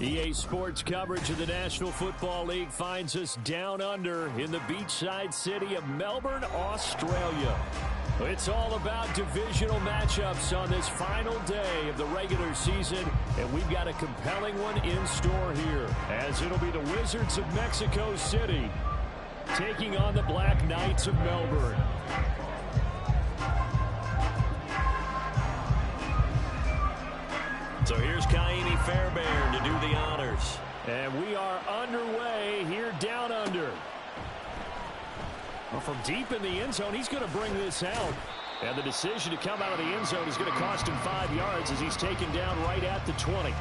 EA Sports coverage of the National Football League finds us down under in the beachside city of Melbourne, Australia. It's all about divisional matchups on this final day of the regular season, and we've got a compelling one in store here, as it'll be the Wizards of Mexico City taking on the Black Knights of Melbourne. So here's Kaimi Fairbairn to do the honors. And we are underway here down under. Well, from deep in the end zone, he's going to bring this out. And the decision to come out of the end zone is going to cost him 5 yards as he's taken down right at the 20.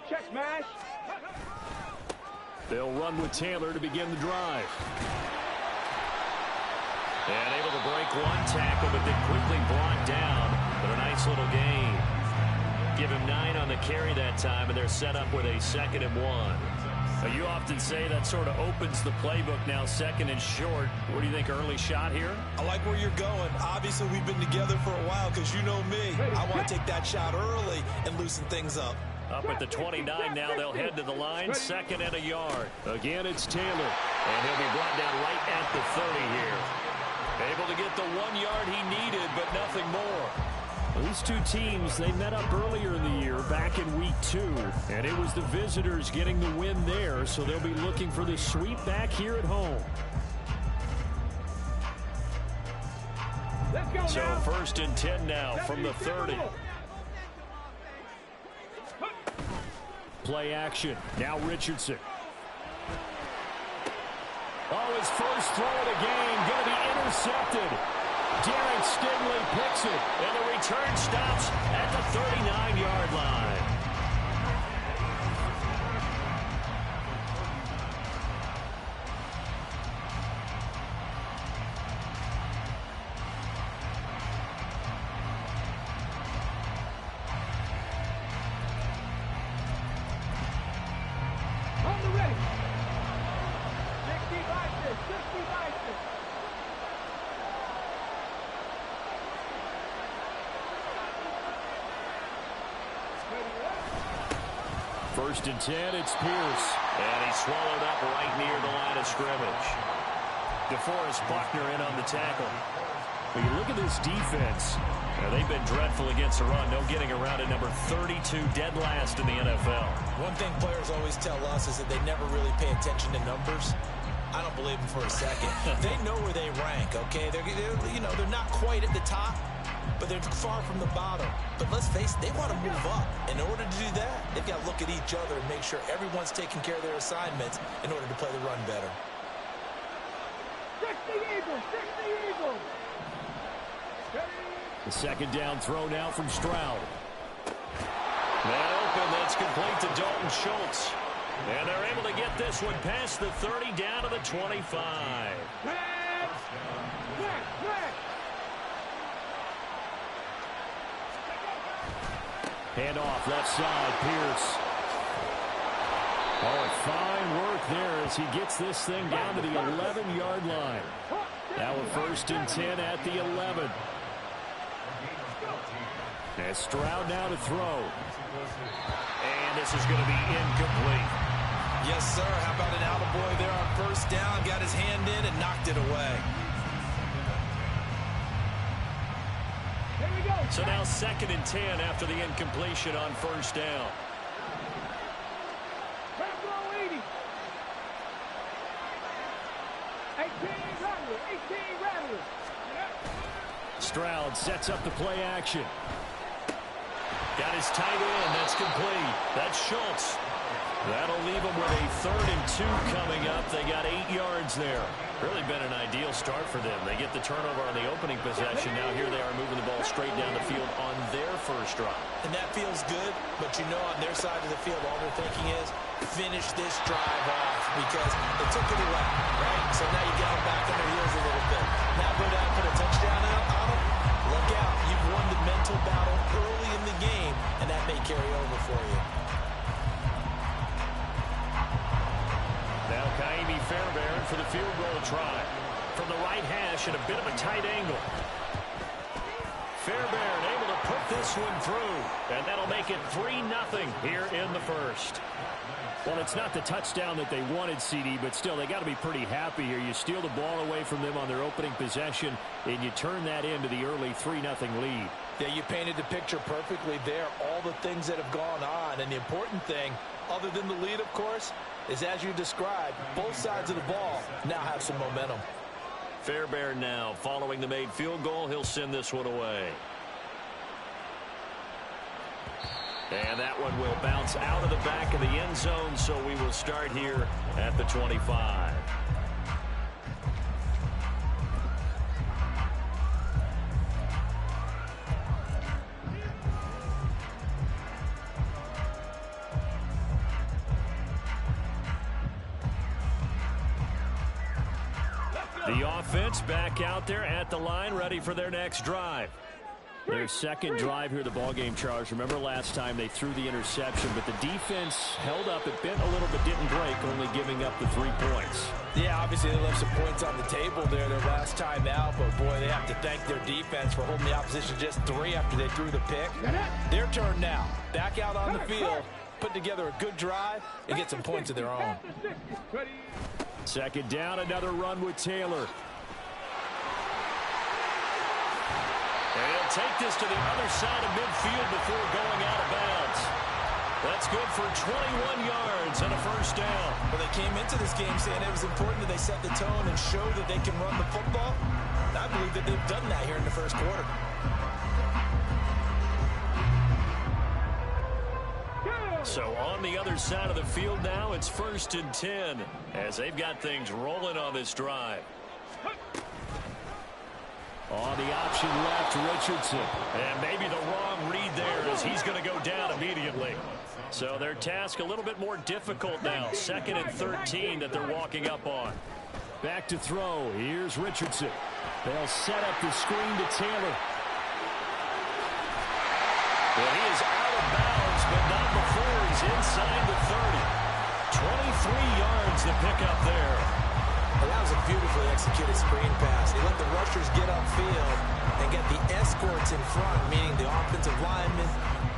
Check smash. They'll run with Taylor to begin the drive. And able to break one tackle, but then quickly brought down. But a nice little gain. Give him 9 on the carry that time, and they're set up with a 2nd and 1. You often say that sort of opens the playbook now, 2nd and short. What do you think, early shot here? I like where you're going. Obviously, we've been together for a while because you know me. I want to take that shot early and loosen things up. Up at the 29 now, they'll head to the line, 2nd and a yard. Again, it's Taylor, and he'll be brought down right at the 30 here. Able to get the 1 yard he needed, but nothing more. Well, these two teams, they met up earlier in the year, back in week 2, and it was the visitors getting the win there, so they'll be looking for the sweep back here at home. Let's go so now. 1st and 10 now from the 30. Play action. Now Richardson. Oh, his first throw of the game going to be intercepted. Darren Stingley picks it, and the return stops at the 39-yard line. First and 10, it's Pierce. And he's swallowed up right near the line of scrimmage. DeForest Buckner in on the tackle. When you look at this defense, they've been dreadful against the run. No getting around at number 32, dead last in the NFL. One thing players always tell us is that they never really pay attention to numbers. I don't believe them for a second. They know where they rank, okay? They're not quite at the top, but they're far from the bottom. But let's face it, they want to move up. In order to do that, they've got to look at each other and make sure everyone's taking care of their assignments in order to play the run better. 60 Eagles. The 2nd down throw now from Stroud. Man open, that's complete to Dalton Schultz. And they're able to get this one past the 30 down to the 25. Hand off left side, Pierce. Oh, fine work there as he gets this thing down to the 11-yard line. Now a 1st and 10 at the 11. And Stroud now to throw. And this is going to be incomplete. Yes, sir. How about an attaboy there on 1st down? Got his hand in and knocked it away. So now 2nd and 10 after the incompletion on 1st down. Stroud sets up the play action. Got his tight end. That's complete. That's Schultz. That'll leave them with a 3rd and 2 coming up. They got 8 yards there. Really been an ideal start for them. They get the turnover on the opening possession. Now here they are moving the ball straight down the field on their first drive. And that feels good, but you know on their side of the field all they're thinking is finish this drive off because they took it away, right? So now you get them back on their heels a little bit. Now go down and put a touchdown on them. out, you've won the mental battle early in the game, and that may carry over for you. Now Ka'imi Fairbairn for the field goal try. From the right hash at a bit of a tight angle. Fairbairn able to put this one through, and that'll make it 3-0 here in the first. Well, it's not the touchdown that they wanted, CD, but still, they got to be pretty happy here. You steal the ball away from them on their opening possession, and you turn that into the early 3-0 lead. Yeah, you painted the picture perfectly there, all the things that have gone on, and the important thing, other than the lead, of course, is as you described, both sides of the ball now have some momentum. Fairbairn now, following the made field goal, he'll send this one away. And that one will bounce out of the back of the end zone, so we will start here at the 25. The offense back out there at the line, ready for their next drive. Their second drive here, the ballgame, Charles. Remember last time they threw the interception, but the defense held up. It bent a little but didn't break, only giving up the 3 points. Yeah, obviously they left some points on the table there their last time out, but boy, they have to thank their defense for holding the opposition just 3 after they threw the pick. Their turn now. Back out on the field, put together a good drive, and get some points of their own. Second down, another run with Taylor. And he'll take this to the other side of midfield before going out of bounds. That's good for 21 yards and a first down. Well, they came into this game saying it was important that they set the tone and show that they can run the football. And I believe that they've done that here in the first quarter. So on the other side of the field now, it's 1st and 10 as they've got things rolling on this drive. On the option left, Richardson. And maybe the wrong read there as he's going to go down immediately. So their task a little bit more difficult now. 2nd and 13 that they're walking up on. Back to throw. Here's Richardson. They'll set up the screen to Taylor. Well, he is out of bounds, but not before he's inside the 30. 23 yards to pick up there. Well, that was a beautifully executed screen pass. He let the rushers get upfield and get the escorts in front, meaning the offensive linemen,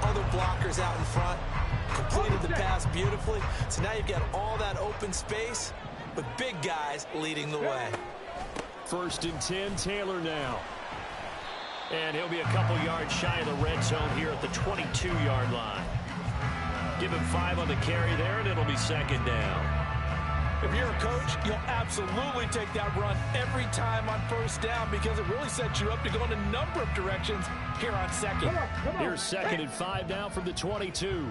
other blockers out in front. Completed the pass beautifully. So now you've got all that open space with big guys leading the way. 1st and 10, Taylor now. And he'll be a couple yards shy of the red zone here at the 22-yard line. Give him 5 on the carry there, and it'll be 2nd down. If you're a coach, you'll absolutely take that run every time on 1st down because it really sets you up to go in a number of directions here on 2nd. Come on. Here's 2nd and 5 now from the 22.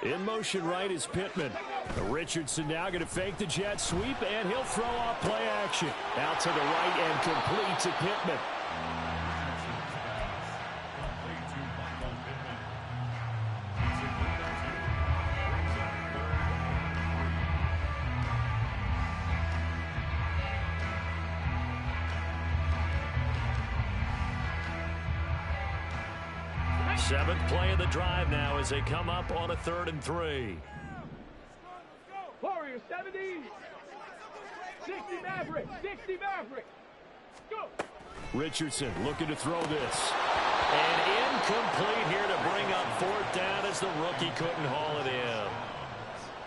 In motion right is Pittman. Richardson now going to fake the jet sweep, and he'll throw off play action. Out to the right and complete to Pittman. Seventh play of the drive now as they come up on a 3rd and 3. Warriors 70. 60 Maverick. 60 Maverick. Go. Richardson looking to throw this. And incomplete here to bring up 4th down as the rookie couldn't haul it in.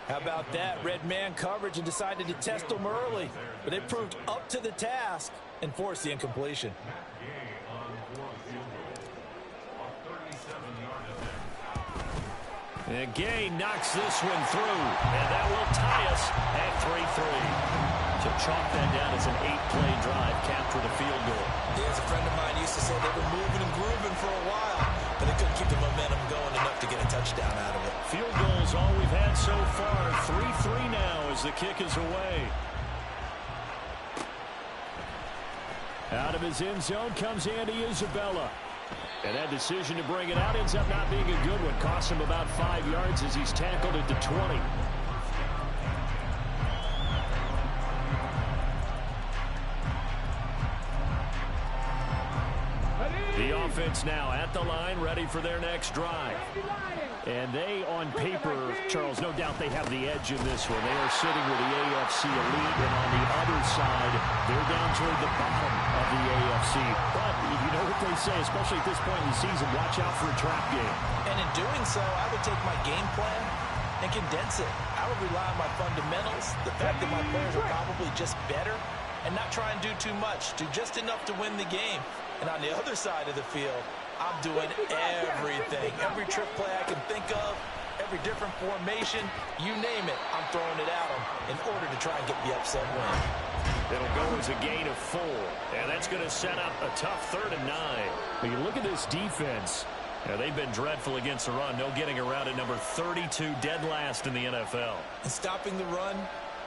How about that? Red man coverage and decided to test them early. But they proved up to the task and forced the incompletion. And Gay knocks this one through, and that will tie us at 3-3. So chalk that down as an 8-play drive, capture the field goal. Yeah, as a friend of mine used to say, they were moving and grooving for a while, but they couldn't keep the momentum going enough to get a touchdown out of it. Field goals all we've had so far. 3-3 now as the kick is away. Out of his end zone comes Andy Isabella. And that decision to bring it out ends up not being a good one. Costs him about 5 yards as he's tackled at the 20. defense now at the line, ready for their next drive. And they, on paper, Charles, no doubt they have the edge in this one. They are sitting with the AFC elite, and on the other side, they're down toward the bottom of the AFC. But you know what they say, especially at this point in the season, watch out for a trap game. And in doing so, I would take my game plan and condense it. I would rely on my fundamentals, the fact that my players are probably just better, and not try and do too much, do just enough to win the game. And on the other side of the field, I'm doing everything. Every trick play I can think of, every different formation, you name it, I'm throwing it at them in order to try and get the upset win. It'll go as a gain of 4, and that's going to set up a tough 3rd and 9. When you look at this defense, they've been dreadful against the run. No getting around at number 32, dead last in the NFL. And stopping the run,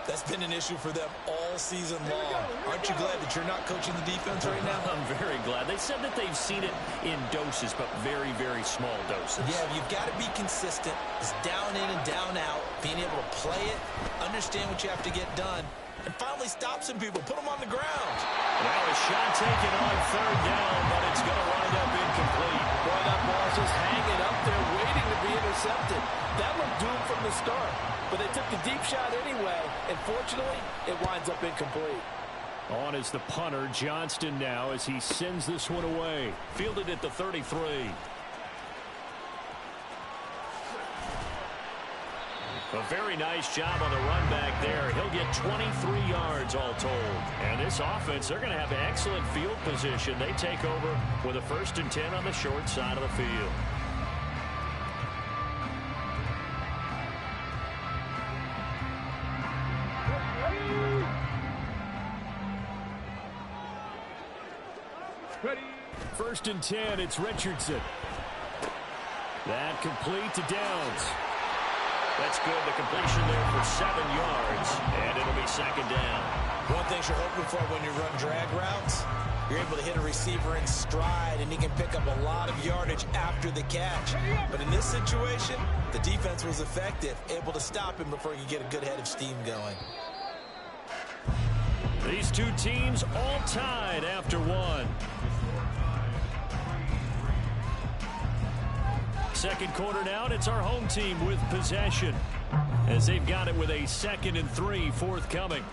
that's been an issue for them all season long. Aren't you glad that you're not coaching the defense right now? I'm very glad. They said that they've seen it in doses, but very, very small doses. Yeah, you've got to be consistent. It's down in and down out, being able to play it, understand what you have to get done, and finally stop some people, put them on the ground. Now a shot taken on 3rd down, but it's going to wind up incomplete. Boy, that ball's just hanging up there waiting to be intercepted. That looked doomed from the start, but they took the deep shot anyway, and fortunately, it winds up incomplete. On is the punter, Johnston now, as he sends this one away. Fielded at the 33. A very nice job on the run back there. He'll get 23 yards all told. And this offense, they're going to have excellent field position. They take over with a 1st and 10 on the short side of the field. Ready. 1st and 10, it's Richardson. That complete to Downs. That's good. The completion there for 7 yards, and it'll be 2nd down. One thing you're hoping for when you run drag routes, you're able to hit a receiver in stride, and he can pick up a lot of yardage after the catch. But in this situation, the defense was effective, able to stop him before he could get a good head of steam going. These two teams all tied after 1. Second quarter now, and it's our home team with possession, as they've got it with a 2nd and 3 forthcoming.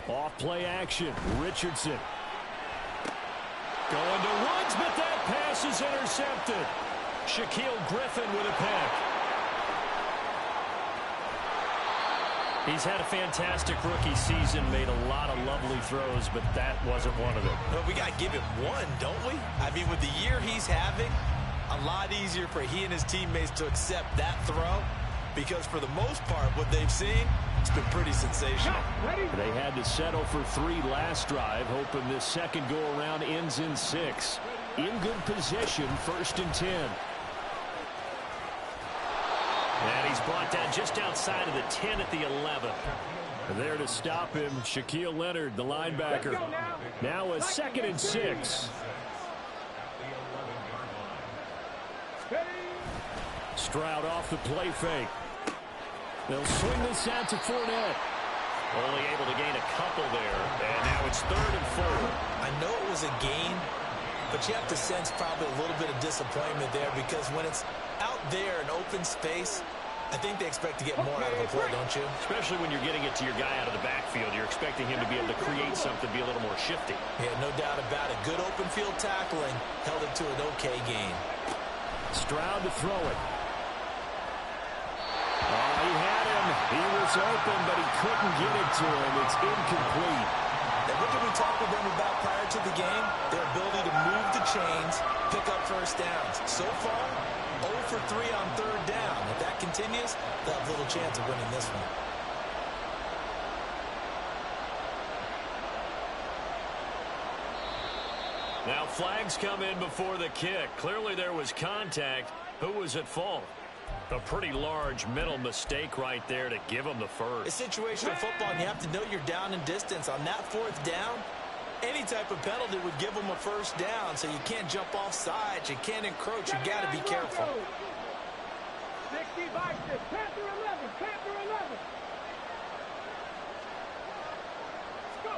Off play action, Richardson. Going to Woods, but that pass is intercepted. Shaquill Griffin with a pick. He's had a fantastic rookie season, made a lot of lovely throws, but that wasn't one of them. Well, we got to give him one, don't we? I mean, with the year he's having, a lot easier for he and his teammates to accept that throw, because for the most part, what they've seen, it's been pretty sensational. They had to settle for 3 last drive, hoping this second go-around ends in 6. In good position, 1st and 10. And he's brought down just outside of the 10 at the 11. There to stop him, Shaquille Leonard, the linebacker. Now a 2nd and 6. Stroud off the play fake. They'll swing this out to Fournette. Only able to gain a couple there. And now it's 3rd and 4. I know it was a gain, but you have to sense probably a little bit of disappointment there, because when it's out there in open space, I think they expect to get more out of a play, don't you? Especially when you're getting it to your guy out of the backfield. You're expecting him to be able to create something, be a little more shifty. Yeah, no doubt about it. Good open field tackling held it to an okay gain. Stroud to throw it. Oh, he had him. He was open, but he couldn't get it to him. It's incomplete. And what did we talk with them about prior to the game? Their ability to move the chains, pick up 1st downs. So far, 0 for 3 on 3rd down. If that continues, they'll have little chance of winning this one. Now flags come in before the kick. Clearly there was contact. Who was at fault? A pretty large mental mistake right there to give him the first. It's situational football, and you have to know you're down in distance. On that fourth down, any type of penalty would give them a first down, so you can't jump off sides. You can't encroach. You got to be careful. 60 Vikings, Panther 11, Panther 11. Go.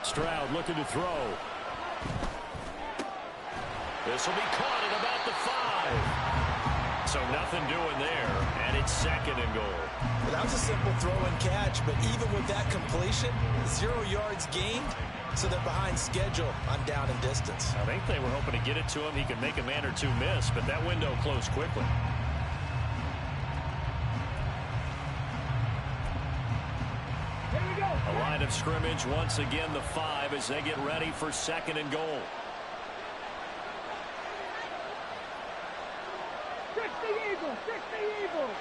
Stroud looking to throw. This will be caught at about the 5. So nothing doing there, and it's 2nd and goal. Well, that was a simple throw and catch, but even with that completion, 0 yards gained, so they're behind schedule on down and distance. I think they were hoping to get it to him. He could make a man or two miss, but that window closed quickly. Here we go. A line of scrimmage, once again the 5 as they get ready for 2nd and goal. 60 Eagles, 60 Eagles.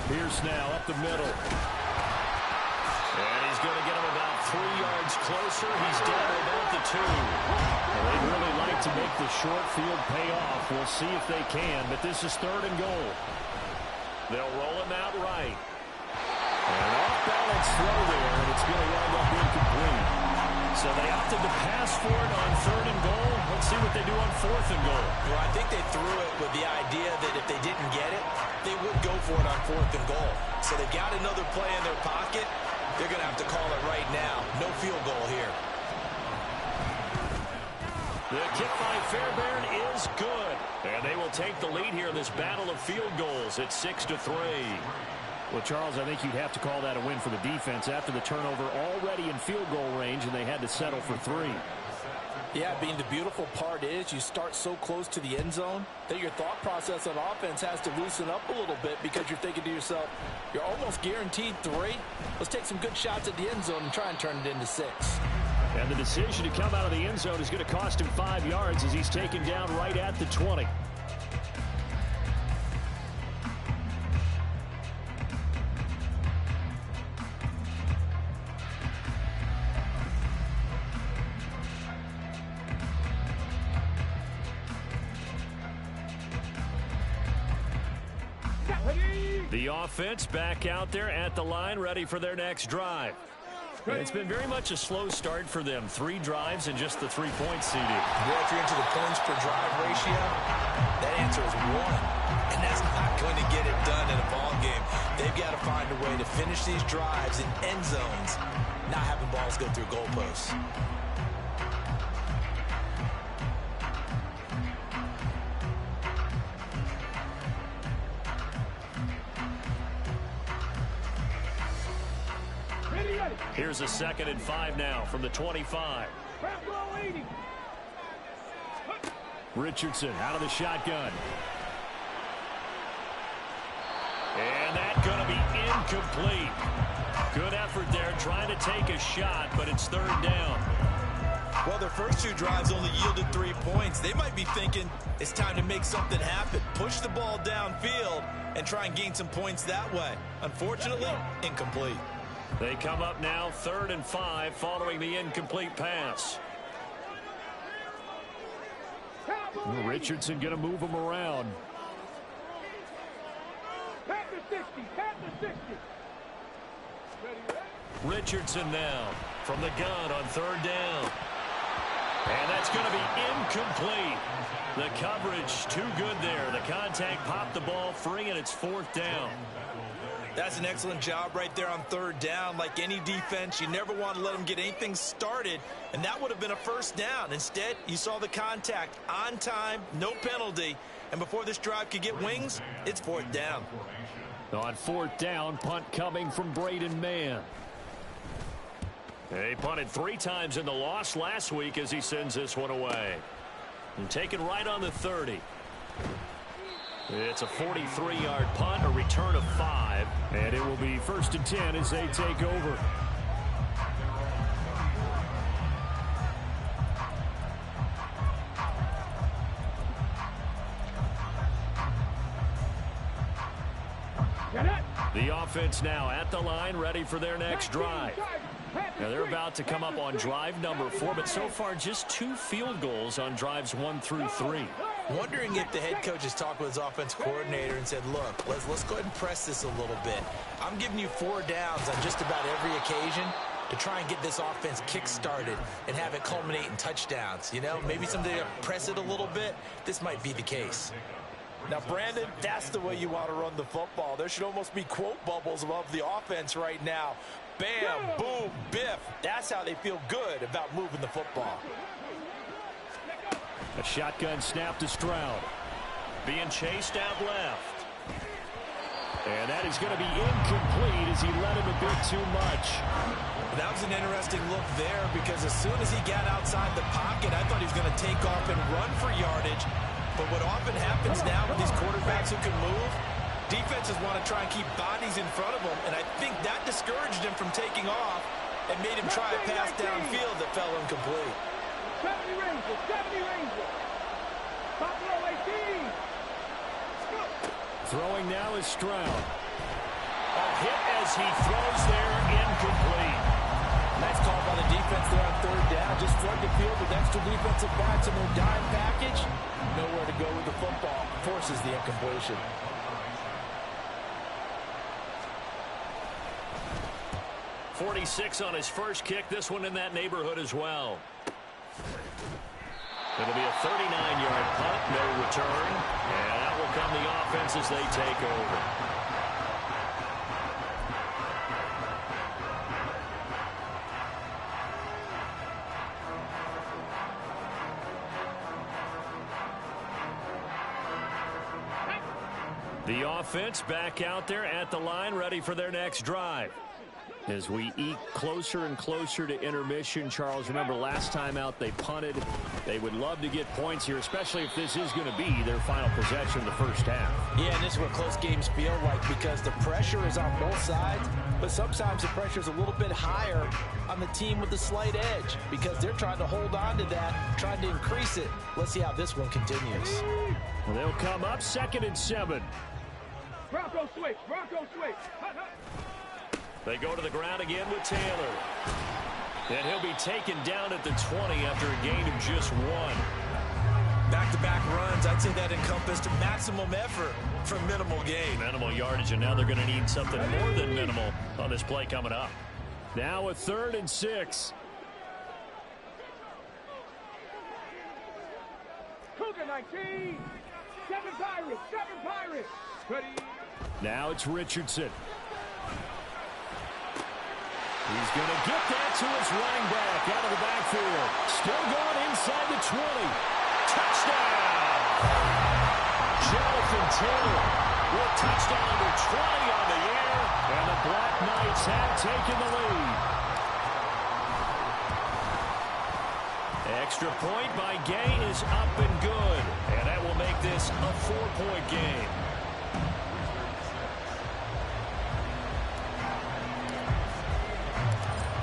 Pierce now up the middle. And he's going to get him about 3 yards closer. He's down to about the 2. They'd really like to make the short field pay off. We'll see if they can, but this is 3rd and goal. They'll roll him out right. An off-balance throw there, and it's going to wind up incomplete. So they opted to pass for it on 3rd and goal. Let's see what they do on 4th and goal. Well, I think they threw it with the idea that if they didn't get it, they would go for it on 4th and goal. So they've got another play in their pocket. They're going to have to call it right now. No field goal here. The kick by Fairbairn is good. And they will take the lead here in this battle of field goals at 6-3. Well, Charles, I think you'd have to call that a win for the defense after the turnover already in field goal range, and they had to settle for 3. Yeah, Bean, the beautiful part is you start so close to the end zone that your thought process on offense has to loosen up a little bit because you're thinking to yourself, you're almost guaranteed 3. Let's take some good shots at the end zone and try and turn it into 6. And the decision to come out of the end zone is going to cost him 5 yards as he's taken down right at the 20. The offense back out there at the line, ready for their next drive. It's been very much a slow start for them. 3 drives and just the 3 points seeded. Well, if you're into the points per drive ratio, that answer is 1. And that's not going to get it done in a ball game. They've got to find a way to finish these drives in end zones, not having balls go through goalposts. Here's a 2nd and 5 now from the 25. Richardson out of the shotgun. And that's going to be incomplete. Good effort there trying to take a shot, but it's 3rd down. Well, their first 2 drives only yielded 3 points. They might be thinking it's time to make something happen. Push the ball downfield and try and gain some points that way. Unfortunately, incomplete. They come up now 3rd and 5 following the incomplete pass. Richardson going to move him around. Panther 60, Panther 60. Richardson now from the gun on 3rd down. And that's going to be incomplete. The coverage too good there. The contact popped the ball free, and it's 4th down. That's an excellent job right there on 3rd down. Like any defense, you never want to let them get anything started, and that would have been a first down. Instead, you saw the contact on time, no penalty, and before this drive could get wings, it's 4th down. On 4th down, punt coming from Braden Mann. He punted 3 times in the loss last week as he sends this one away. And taken right on the 30. It's a 43-yard punt, a return of 5, and it will be 1st and 10 as they take over. Get it! offense now at the line, ready for their next drive. Now they're about to come up on drive number 4, but so far just 2 field goals on drives 1 through 3. Wondering if the head coach has talked with his offense coordinator and said, look, let's go ahead and press this a little bit. I'm giving you 4 downs on just about every occasion to try and get this offense kick-started and have it culminate in touchdowns. You know, maybe someday press it a little bit. This might be the case. Now, Brandon, that's the way you want to run the football. There should almost be quote bubbles above the offense right now. Bam, boom, biff. That's how they feel good about moving the football. A shotgun snap to Stroud. Being chased out left. And that is going to be incomplete as he led him a bit too much. That was an interesting look there because as soon as he got outside the pocket, I thought he was going to take off and run for yardage. But what often happens now with these quarterbacks who can move, defenses want to try and keep bodies in front of them, and I think that discouraged him from taking off and made him try a pass downfield that fell incomplete. 70 Rangers, 70 Rangers. Buffalo 18. Throwing now is Stroud. A hit as he throws there, incomplete. Nice call by the defense there on 3rd down. Just flood the field with extra defensive backs in their dime package. Nowhere to go with the football. Forces the incompletion. .46 on his first kick. This one in that neighborhood as well. It'll be a 39-yard punt, no return. And that will come the offense as they take over. The offense back out there at the line, ready for their next drive. As we eke closer and closer to intermission, Charles, remember last time out they punted. They would love to get points here, especially if this is going to be their final possession of the first half. Yeah, and this is what close games feel like because the pressure is on both sides, but sometimes the pressure is a little bit higher on the team with the slight edge because they're trying to hold on to that, trying to increase it. Let's see how this one continues. Well, they'll come up 2nd and 7. Bronco switch, Bronco switch. They go to the ground again with Taylor. And he'll be taken down at the 20 after a gain of just 1. Back-to-back runs, I'd say that encompassed maximum effort for minimal gain. Minimal yardage, and now they're going to need something more than minimal on this play coming up. Now a 3rd and 6. Cougar 19. 7 Pirates, 7 Pirates. Ready. Now it's Richardson. He's going to get that to his running back out of the backfield. Still going inside the 20. Touchdown! Jonathan Taylor with touchdown number 20 on the air, and the Black Knights have taken the lead. Extra point by Gay is up and good, and that will make this a 4-point game.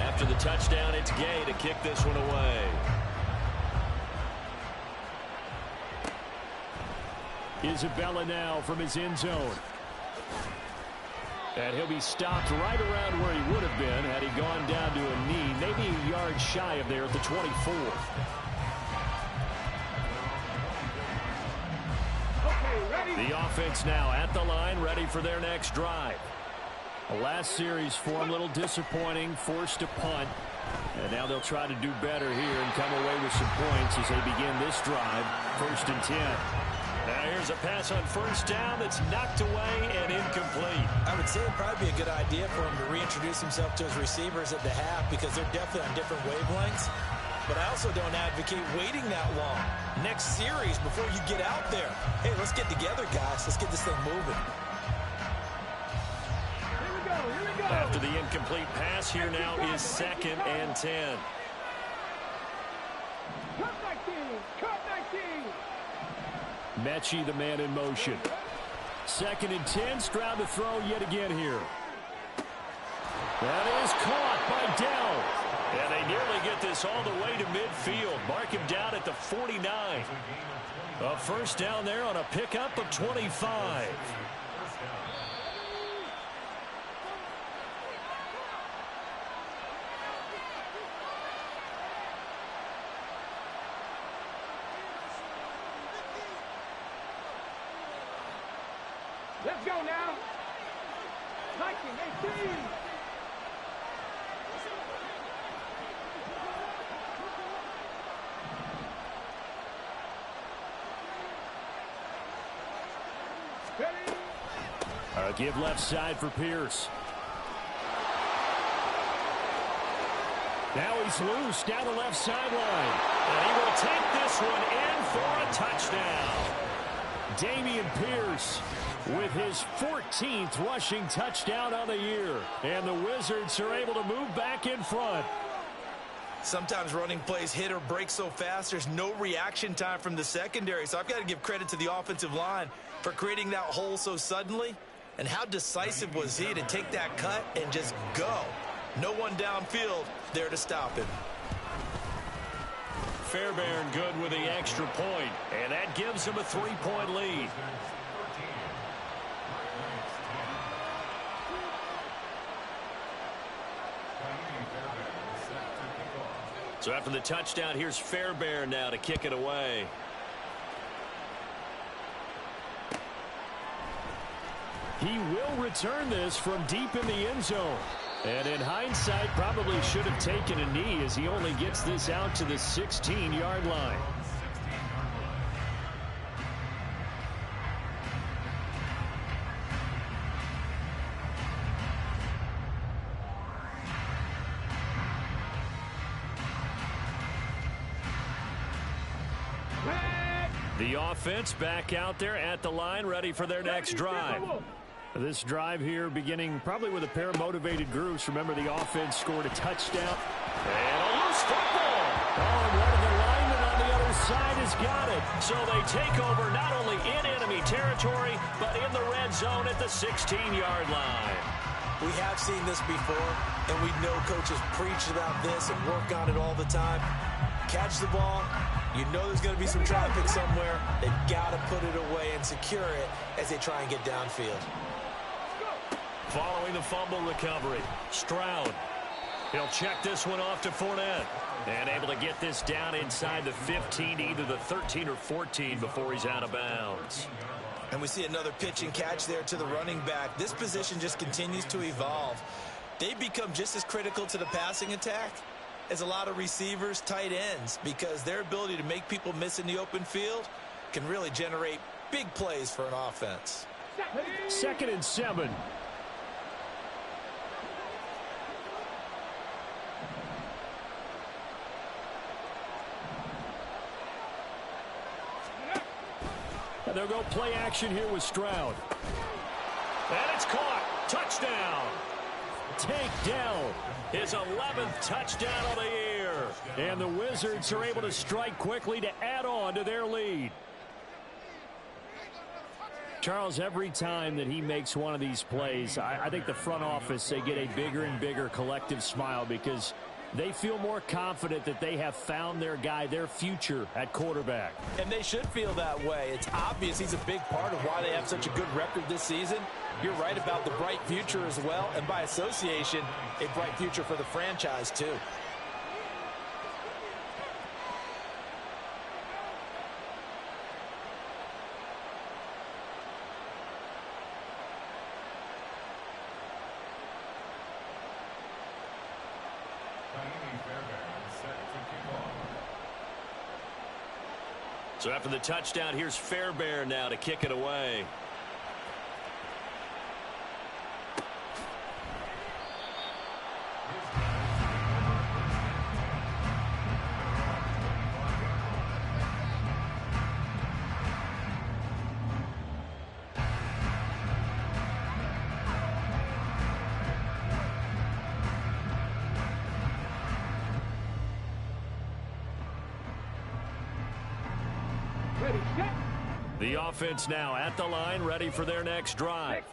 After the touchdown, it's Gay to kick this one away. Isabella now from his end zone. And he'll be stopped right around where he would have been had he gone down to a knee, maybe a yard shy of there at the 24. Okay, ready. The offense now at the line, ready for their next drive. The last series for them, a little disappointing, forced to punt. And now they'll try to do better here and come away with some points as they begin this drive, 1st and 10. Now here's a pass on 1st down that's knocked away and incomplete. I would say it'd probably be a good idea for him to reintroduce himself to his receivers at the half because they're definitely on different wavelengths. But I also don't advocate waiting that long. Next series, before you get out there, hey, let's get together, guys. Let's get this thing moving. After the incomplete pass, here now is 2nd and 10. Cut 19, cut 19. Mechie, the man in motion. 2nd and 10, Stroud to throw yet again here. That is caught by Dell. And they nearly get this all the way to midfield. Mark him down at the 49. A 1st down there on a pickup of 25. Let's go now. 19, 18. Give left side for Pierce. Now he's loose down the left sideline. And he will take this one in for a touchdown. Dameon Pierce with his 14th rushing touchdown on the year. And the Wizards are able to move back in front. Sometimes running plays hit or break so fast, there's no reaction time from the secondary. So I've got to give credit to the offensive line for creating that hole so suddenly. And how decisive was he to take that cut and just go? No one downfield there to stop him. Fairbairn good with the extra point, and that gives him a 3-point lead. So after the touchdown, here's Fairbairn now to kick it away. He will return this from deep in the end zone. And in hindsight, probably should have taken a knee as he only gets this out to the 16-yard line. The offense back out there at the line, ready for their next drive. This drive here beginning probably with a pair of motivated groups. Remember, the offense scored a touchdown. And a loose football. Oh, and one of the linemen on the other side has got it. So they take over not only in enemy territory, but in the red zone at the 16-yard line. We have seen this before, and we know coaches preach about this and work on it all the time. Catch the ball. You know there's going to be some traffic somewhere. They've got to put it away and secure it as they try and get downfield. Following the fumble recovery, Stroud. He'll check this one off to Fournette. And able to get this down inside the 15, either the 13 or 14 before he's out of bounds. And we see another pitch and catch there to the running back. This position just continues to evolve. They become just as critical to the passing attack as a lot of receivers, tight ends, because their ability to make people miss in the open field can really generate big plays for an offense. 2nd and 7. And they'll go play action here with Stroud. And it's caught. Touchdown. Takedown. His 11th touchdown of the year. And the Wizards are able to strike quickly to add on to their lead. Charles, every time that he makes one of these plays, I think the front office, they get a bigger and bigger collective smile because they feel more confident that they have found their guy, their future at quarterback. And they should feel that way. It's obvious he's a big part of why they have such a good record this season. You're right about the bright future as well, and by association, a bright future for the franchise too. So after the touchdown, here's Fairbairn now to kick it away. The offense now at the line, ready for their next drive.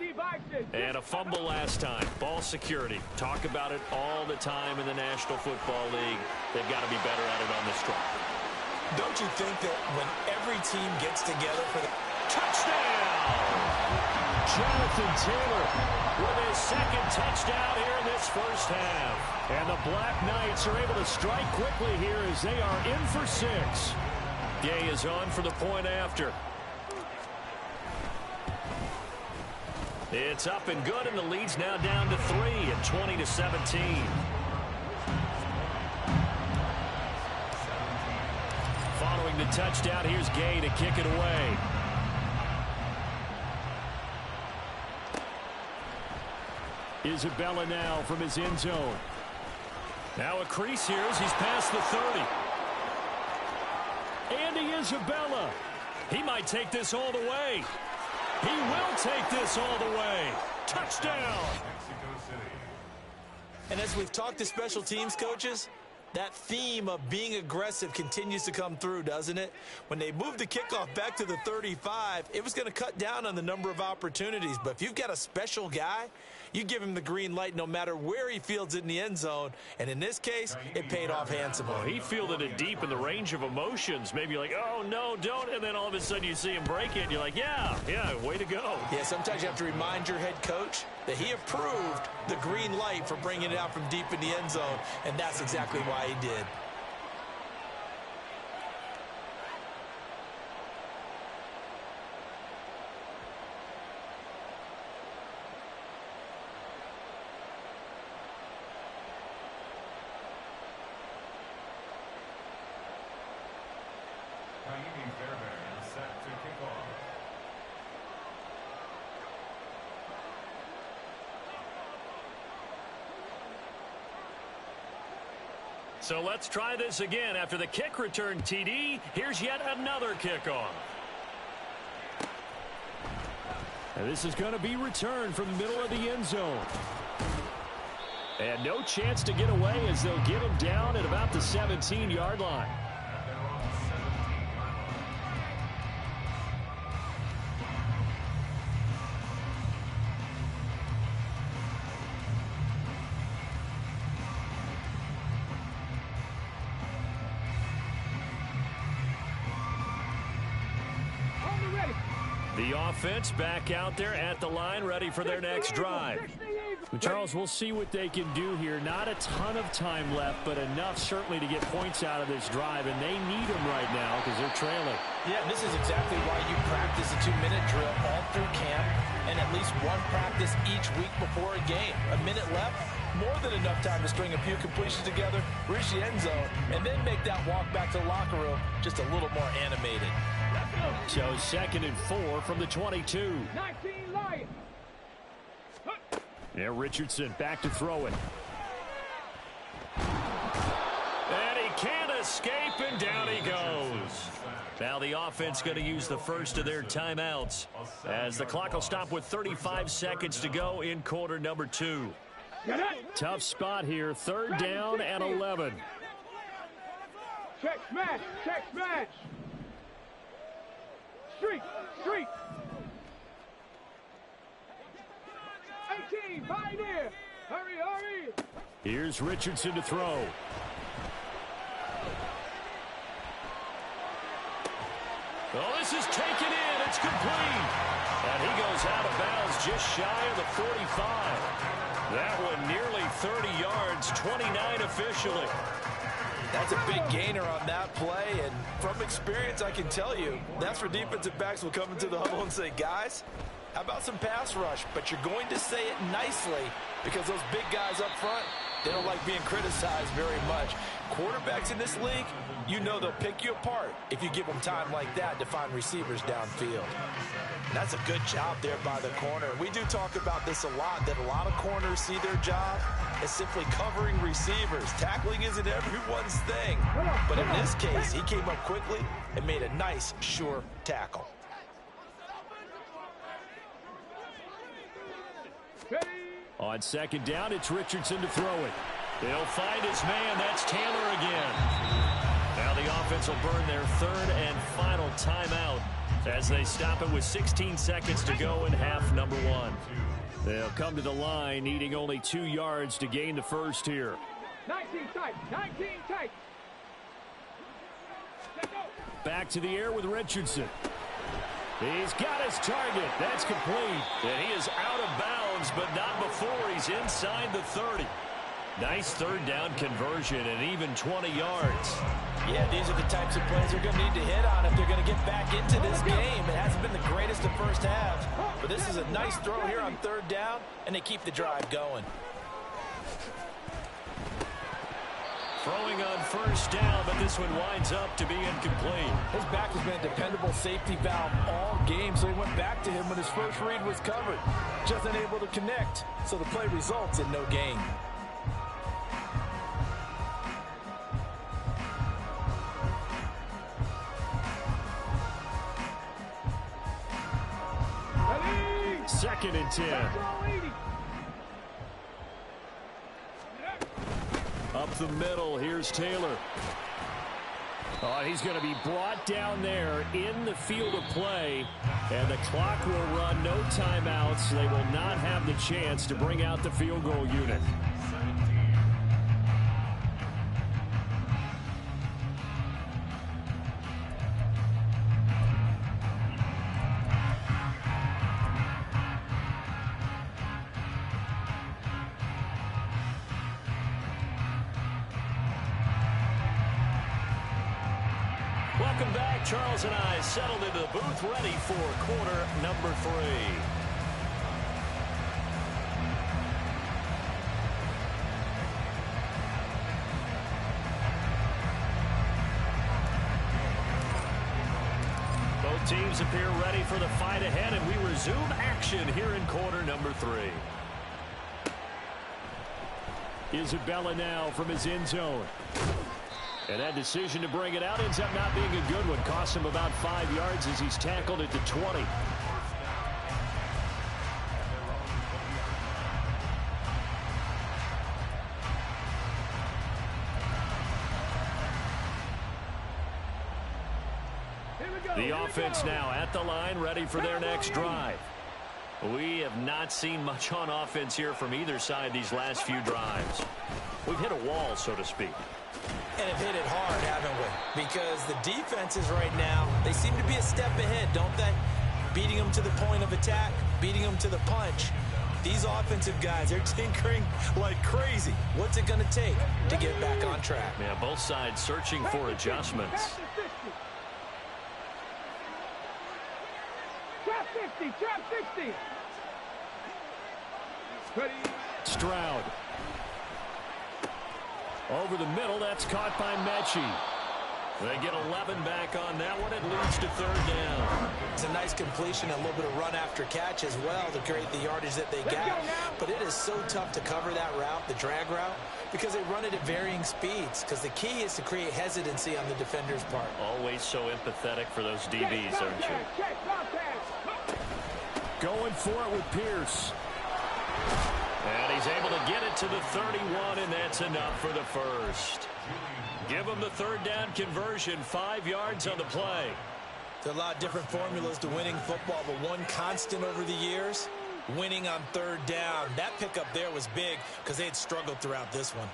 And a fumble last time. Ball security. Talk about it all the time in the National Football League. They've got to be better at it on this drive. Don't you think that when every team gets together for the touchdown? Jonathan Taylor with his 2nd touchdown here in this first half. And the Black Knights are able to strike quickly here as they are in for 6. Gay is on for the point after. It's up and good, and the lead's now down to 3 at 20-17. Following the touchdown, here's Gay to kick it away. Isabella now from his end zone. Now a crease here as he's past the 30. Andy Isabella. He might take this all the way. He will take this all the way. Touchdown. And as we've talked to special teams coaches, that theme of being aggressive continues to come through, doesn't it? When they moved the kickoff back to the 35, it was going to cut down on the number of opportunities. But if you've got a special guy, you give him the green light no matter where he fields it in the end zone. And in this case, it paid off handsomely. Well, he fielded it deep in the range of emotions. Maybe you're like, oh, no, don't. And then all of a sudden you see him break it, and you're like, yeah, way to go. Yeah, sometimes you have to remind your head coach that he approved the green light for bringing it out from deep in the end zone, and that's exactly why he did. So let's try this again. After the kick return TD, here's yet another kickoff. And this is going to be returned from the middle of the end zone. And no chance to get away as they'll get him down at about the 17-yard line. The offense back out there at the line, ready for their next drive. Charles, we'll see what they can do here. Not a ton of time left, but enough certainly to get points out of this drive, and they need them right now because they're trailing. Yeah, this is exactly why you practice a 2-minute drill all through camp and at least one practice each week before a game. A minute left, more than enough time to string a few completions together, reach the end zone, and then make that walk back to the locker room just a little more animated. So 2nd and 4 from the 22. 19 Lions. Yeah, Richardson back to throw it. And he can't escape, and down he goes. Now the offense going to use the first of their timeouts as the clock will stop with 35 seconds to go in quarter number 2. Tough spot here, 3rd down and 11. Check smash, check smash. Street, street. 18, Pioneer. Hurry, hurry. Here's Richardson to throw. Oh, this is taken in. It's complete. And he goes out of bounds just shy of the 45. That one nearly 30 yards, 29 officially. That's a big gainer on that play, and from experience, I can tell you, that's where defensive backs will come into the huddle and say, guys, how about some pass rush? But you're going to say it nicely because those big guys up front, they don't like being criticized very much. Quarterbacks in this league, you know they'll pick you apart if you give them time like that to find receivers downfield. And that's a good job there by the corner. We do talk about this a lot, that a lot of corners see their job as simply covering receivers. Tackling isn't everyone's thing. But in this case, he came up quickly and made a nice, sure tackle. On 2nd down, it's Richardson to throw it. They'll find his man. That's Taylor again. Now the offense will burn their 3rd and final timeout as they stop it with 16 seconds to go in half number 1. They'll come to the line needing only 2 yards to gain the first here. 19 tight, 19 tight. Back to the air with Richardson. He's got his target. That's complete. And he is out of bounds, but not before he's inside the 30. Nice third down conversion and even 20 yards. Yeah, these are the types of plays they're going to need to hit on if they're going to get back into this game. It hasn't been the greatest of first halves, but this is a nice throw here on third down, and they keep the drive going. Throwing on first down, but this one winds up to be incomplete. His back has been a dependable safety valve all game, so he went back to him when his first read was covered. Just unable to connect, so the play results in no gain. Second and 10. Up the middle, here's Taylor. Oh, he's going to be brought down there in the field of play, and the clock will run, no timeouts. They will not have the chance to bring out the field goal unit. Welcome back. Charles and I settled into the booth, ready for quarter number 3. Both teams appear ready for the fight ahead, and we resume action here in quarter number 3. Isabella now from his end zone. And that decision to bring it out ends up not being a good one. Costs him about 5 yards as he's tackled at the 20. The offense now at the line, ready for their next drive. We have not seen much on offense here from either side these last few drives. We've hit a wall, so to speak. And have hit it hard, haven't we? Because the defenses right now, they seem to be a step ahead, don't they? Beating them to the point of attack, beating them to the punch. These offensive guys, they're tinkering like crazy. What's it going to take to get back on track? Yeah, both sides searching for adjustments. Trap 50, trap 60. Stroud. Over the middle, that's caught by Mechie. They get 11 back on that one. It leads to third down. It's a nice completion, a little bit of run after catch as well to create the yardage that they got. But it is so tough to cover that route, the drag route, because they run it at varying speeds. Because the key is to create hesitancy on the defender's part. Always so empathetic for those DBs, aren't you? Going for it with Pierce. And he's able to get it to the 31, and that's enough for the first. Give him the third down conversion, 5 yards on the play. There are a lot of different formulas to winning football, but one constant over the years, winning on third down. That pickup there was big because they had struggled throughout this one.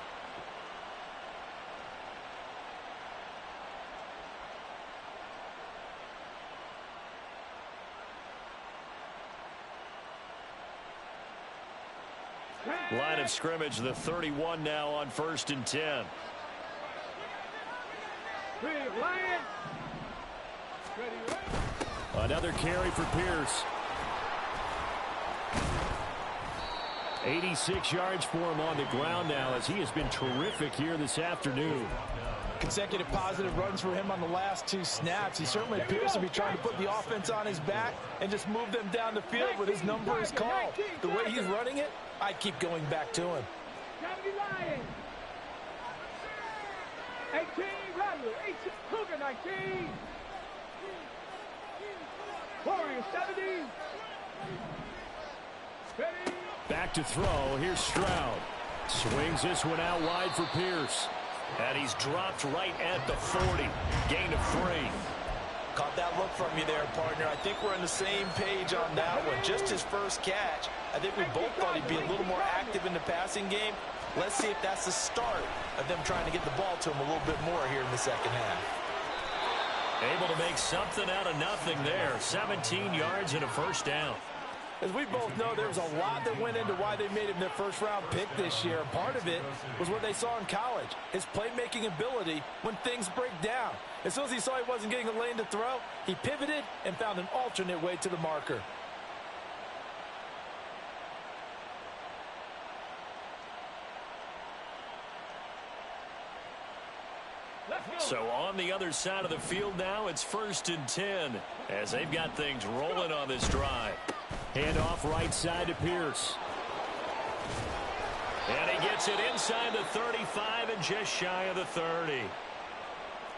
Line of scrimmage, the 31 now on 1st and 10. Another carry for Pierce. 86 yards for him on the ground now as he has been terrific here this afternoon. Consecutive positive runs for him on the last 2 snaps. He certainly appears to be trying to put the offense on his back and just move them down the field when his number is called. The way he's running it, I keep going back to him. 18, Rattler, 18, Cougar, 19. Warrior, 70. Back to throw. Here's Stroud. Swings this one out wide for Pierce. And he's dropped right at the 40. Gain of 3. Caught that look from you there, partner. I think we're on the same page on that one. Just his first catch. I think we both thought he'd be a little more active in the passing game. Let's see if that's the start of them trying to get the ball to him a little bit more here in the second half. Able to make something out of nothing there. 17 yards and a first down. As we both know, there was a lot that went into why they made him their first-round pick this year. Part of it was what they saw in college, his playmaking ability when things break down. As soon as he saw he wasn't getting a lane to throw, he pivoted and found an alternate way to the marker. So on the other side of the field now, it's 1st and 10 as they've got things rolling on this drive. Hand off right side to Pierce. And he gets it inside the 35 and just shy of the 30.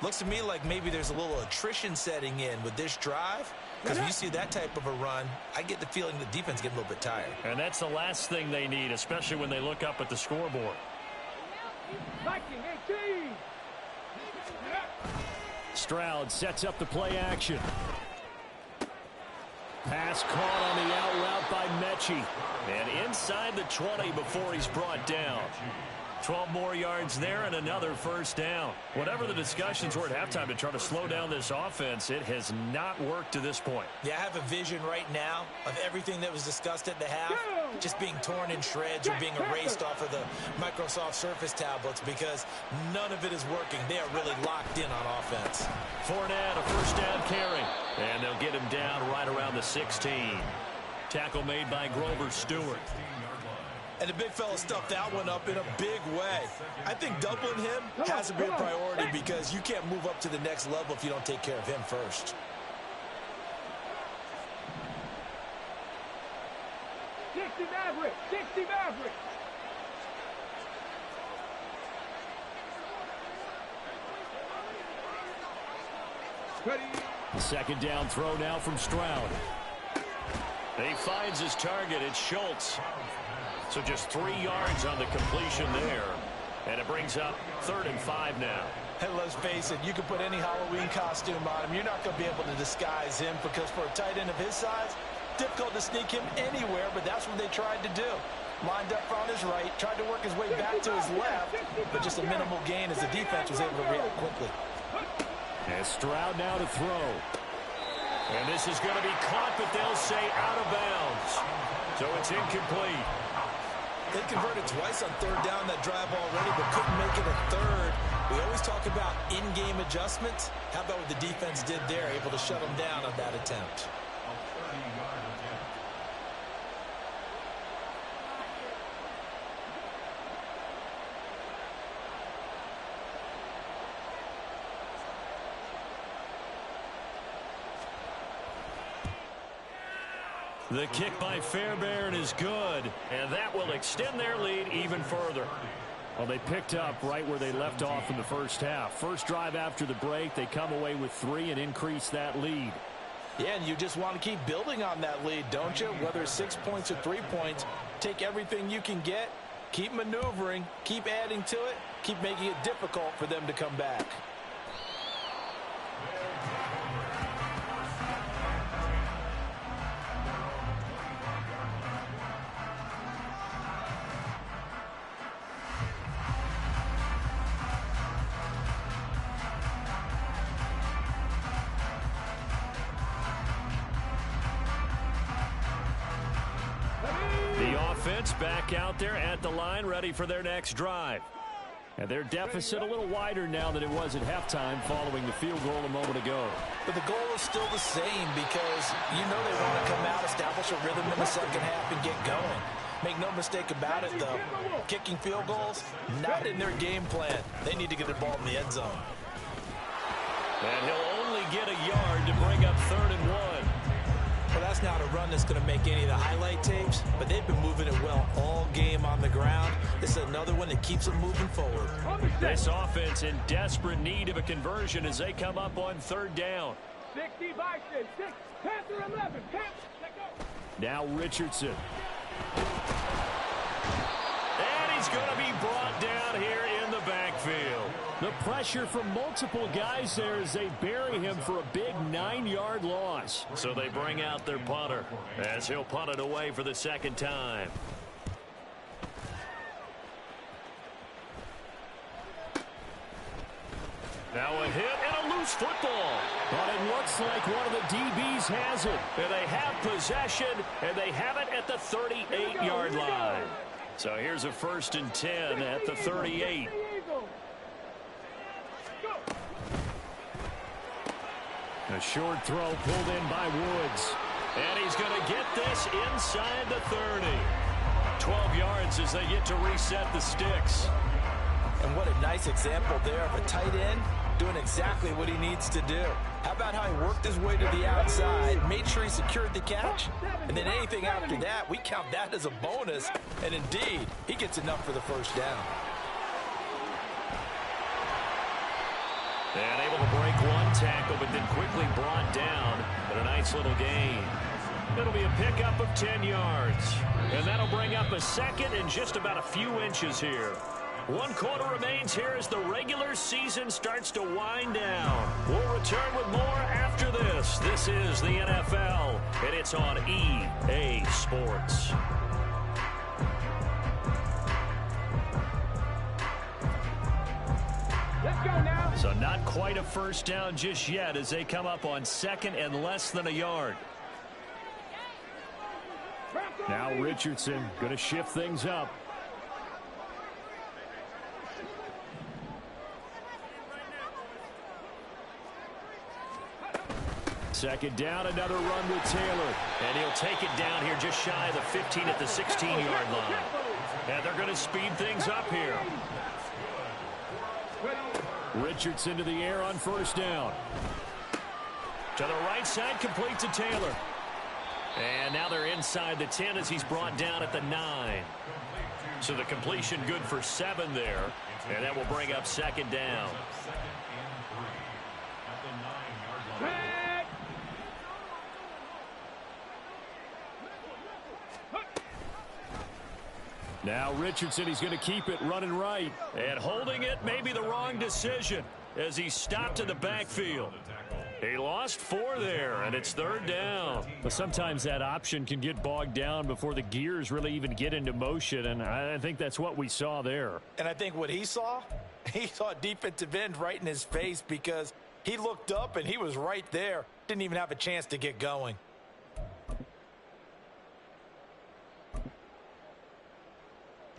Looks to me like maybe there's a little attrition setting in with this drive. Because when you see that type of a run, I get the feeling the defense getting a little bit tired. And that's the last thing they need, especially when they look up at the scoreboard. Viking 18. Stroud sets up the play action. Pass caught on the out route by Mechie. And inside the 20 before he's brought down. 12 more yards there and another first down. Whatever the discussions were at halftime to try to slow down this offense, it has not worked to this point. Yeah, I have a vision right now of everything that was discussed at the half just being torn in shreds or being erased off of the Microsoft Surface tablets because none of it is working. They are really locked in on offense. Fournette, a first down carry. And they'll get him down right around the 16. Tackle made by Grover Stewart. And the big fella stuffed that one up in a big way. I think doubling him has to be a priority because you can't move up to the next level if you don't take care of him first. Maverick. 60 Maverick. Second down throw now from Stroud. He finds his target. It's Schultz. So just 3 yards on the completion there. And it brings up 3rd and 5 now. Hey, let's face it, you can put any Halloween costume on him. You're not going to be able to disguise him because for a tight end of his size, difficult to sneak him anywhere, but that's what they tried to do. Lined up on his right, tried to work his way back to his left, but just a minimal gain as the defense was able to react quickly. And Stroud now to throw. And this is going to be caught, but they'll say out of bounds. So it's incomplete. They converted twice on 3rd down that drive already, but couldn't make it a 3rd. We always talk about in-game adjustments. How about what the defense did there, able to shut them down on that attempt? The kick by Fairbairn is good, and that will extend their lead even further. Well, they picked up right where they left off in the first half. First drive after the break, they come away with 3 and increase that lead. Yeah, and you just want to keep building on that lead, don't you? Whether it's 6 points or 3 points, take everything you can get, keep maneuvering, keep adding to it, keep making it difficult for them to come back. Back out there at the line, ready for their next drive. And their deficit a little wider now than it was at halftime following the field goal a moment ago. But the goal is still the same because you know they want to come out, establish a rhythm in the second half, and get going. Make no mistake about it, though. Kicking field goals, not in their game plan. They need to get the ball in the end zone. And he'll only get a yard to bring up 3rd and 1. Well, that's not a run that's going to make any of the highlight tapes, but they've been moving it well all game on the ground. This is another one that keeps them moving forward. This offense in desperate need of a conversion as they come up on 3rd down. 60 Bison, 6, Panther 11, Panther, let go. Now Richardson. And he's going to be brought down here in the backfield. The pressure from multiple guys there as they bury him for a big 9-yard loss. So they bring out their punter as he'll punt it away for the 2nd time. Now a hit and a lose football. But it looks like one of the DBs has it. And they have possession, and they have it at the 38-yard line. So here's a 1st and 10 at the 38. A short throw pulled in by Woods. And he's going to get this inside the 30. 12 yards as they get to reset the sticks. And what a nice example there of a tight end doing exactly what he needs to do. How about how he worked his way to the outside, made sure he secured the catch, and then anything after that, we count that as a bonus. And indeed, he gets enough for the 1st down. And able to break one tackle, but then quickly brought down. But a nice little gain. It'll be a pickup of 10 yards. And that'll bring up a 2nd and just about a few inches here. 1 quarter remains here as the regular season starts to wind down. We'll return with more after this. This is the NFL, and it's on EA Sports. Let's go now. So not quite a 1st down just yet as they come up on 2nd and less than a yard. Now Richardson going to shift things up. Second down, another run with Taylor. And he'll take it down here just shy of the 15 at the 16-yard line. And they're going to speed things up here. Richardson to the air on 1st down. To the right side, complete to Taylor. And now they're inside the 10 as he's brought down at the 9. So the completion good for 7 there. And that will bring up 2nd down. Now Richardson, he's going to keep it running right. And holding it may be the wrong decision as he stopped in the backfield. He lost 4 there, and it's 3rd down. But sometimes that option can get bogged down before the gears really even get into motion, and I think that's what we saw there. And I think what he saw defensive end right in his face because he looked up and he was right there. Didn't even have a chance to get going.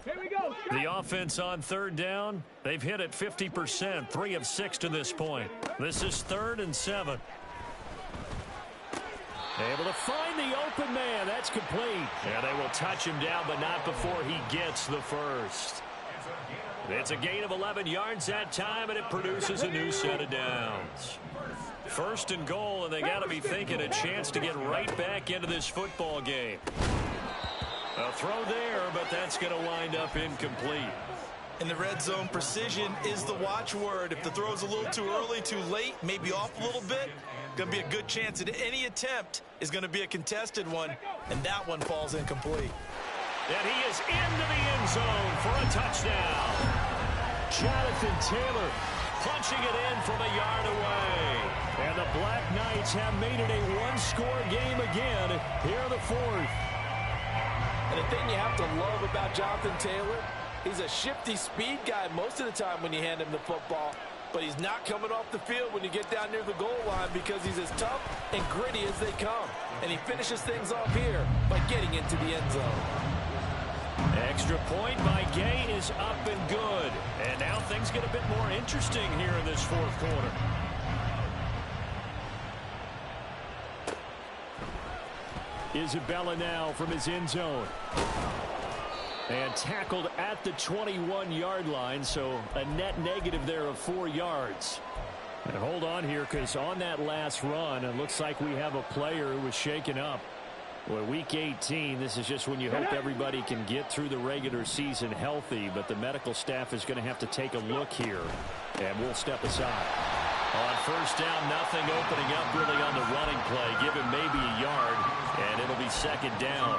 Here we go. The offense on 3rd down, they've hit it 50%, 3 of 6 to this point. This is 3rd and 7. Able to find the open man. That's complete. And they will touch him down, but not before he gets the 1st. It's a gain of 11 yards that time, and it produces a new set of downs. 1st and goal, and they got to be thinking a chance to get right back into this football game. A throw there, but that's going to wind up incomplete. In the red zone, precision is the watchword. If the throw's a little too early, too late, maybe off a little bit, going to be a good chance that any attempt is going to be a contested one, and that one falls incomplete. And he is into the end zone for a touchdown. Jonathan Taylor punching it in from a yard away. And the Black Knights have made it a one-score game again here in the 4th. And the thing you have to love about Jonathan Taylor, he's a shifty speed guy most of the time when you hand him the football, but he's not coming off the field when you get down near the goal line because he's as tough and gritty as they come. And he finishes things off here by getting into the end zone. Extra point by Gay is up and good. And now things get a bit more interesting here in this 4th quarter. Isabella now from his end zone. And tackled at the 21-yard line, so a net negative there of 4 yards. And hold on here, because on that last run, it looks like we have a player who was shaken up. Well, week 18, this is just when you hope everybody can get through the regular season healthy, but the medical staff is going to have to take a look here, and we'll step aside. On 1st down, nothing opening up really on the running play. Give him maybe a yard, and it'll be 2nd down.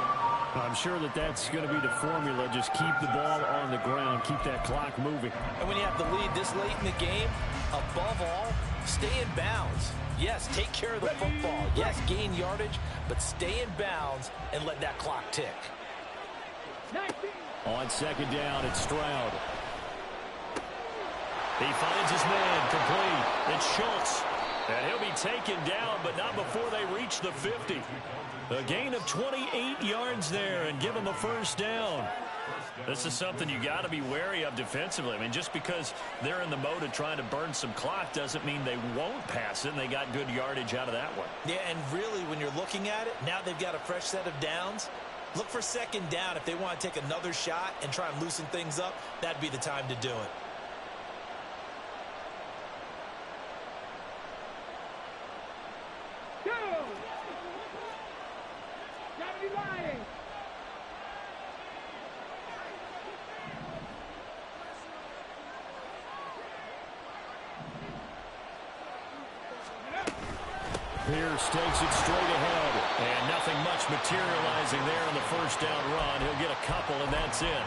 I'm sure that that's going to be the formula. Just keep the ball on the ground, keep that clock moving. And when you have the lead this late in the game, above all, stay in bounds. Yes, take care of the football. Yes, gain yardage, but stay in bounds and let that clock tick. On 2nd down, it's Stroud. He finds his man, complete. It's Schultz. And he'll be taken down, but not before they reach the 50. A gain of 28 yards there and give him the first down. This is something you got to be wary of defensively. I mean, just because they're in the mode of trying to burn some clock doesn't mean they won't pass it, and they got good yardage out of that one. Yeah, and really, when you're looking at it, now they've got a fresh set of downs. Look for second down. If they want to take another shot and try and loosen things up, that'd be the time to do it. Pierce takes it straight ahead. And nothing much materializing there on the first down run. He'll get a couple, and that's it.